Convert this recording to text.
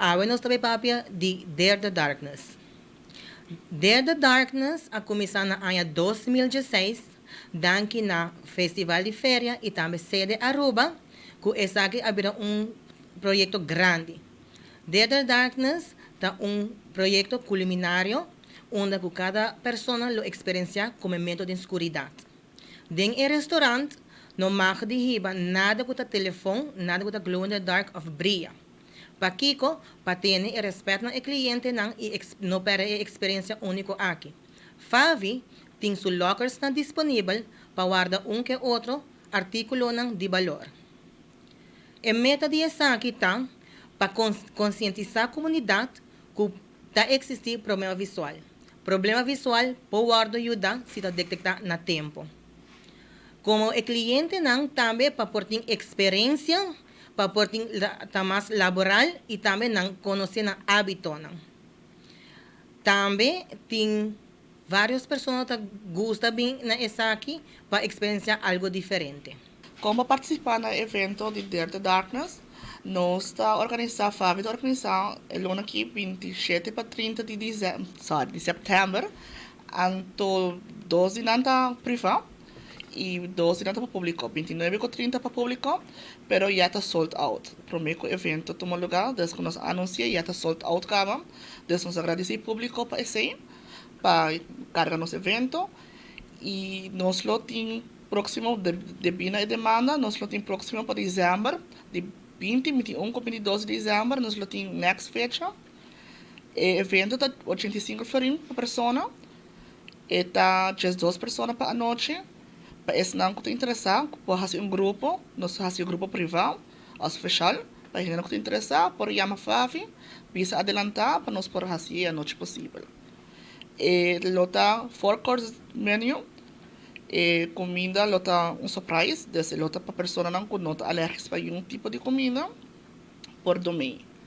Awe nós também papia de Dare the Darkness. Dare the Darkness a começar na ano 2016, danke na Festival de Feria e também sede Aruba, que essa aqui abrirá projeto grande. Dare the Darkness é projeto culiminário, onde cada pessoa lo experiencia como momento de escuridão. Dentro do restaurante, não mag de hiba nada com o telefone, nada com o glow in the dark of brilha. Para Kiko, para ter respeito no cliente não para a experiência única aqui. Favi tem seus lockers disponível para guardar que outro artículo de valor. A meta de essa aqui está para conscientizar a comunidade que está existir problema visual. Problema visual pode ajudar se está detectado na tempo. Como o cliente não também para ter experiência, para ter mais laboral e também não conhecer o hábito. Também tem várias pessoas que gostam bem nessa aqui para experienciar algo diferente. Como participar no evento de Dare the Darkness, nós está organizando, Fábio organizar o ano aqui 27 para 30 de setembro, anto 12 nanta privado e 12 nanta para público, 29 com 30 para público, pero já está sold out. Prometo que o evento toma lugar, desde que nós anunciamos, já está sold out, acaba. Desde nós agradecer ao público para esse, para carregar nosso evento, e nós lo temos próximo de bina e demanda, nós lo temos próximo para dezembro, de 20, 21 com 22 de dezembro, nós lo temos next fecha. O evento está 85 florin por pessoa, e está 12 pessoas para a noite. Para esse não que está interessado, pode fazer grupo, nós fazemos grupo privado, ou especial, para quem não está interessado, pode chamar Favi, visa adelantar para nós poder fazer a noite possível. E lota 4 course menu, e comida lota surprise, desse lota para pessoa não que não está alérgica para um tipo de comida por domingo.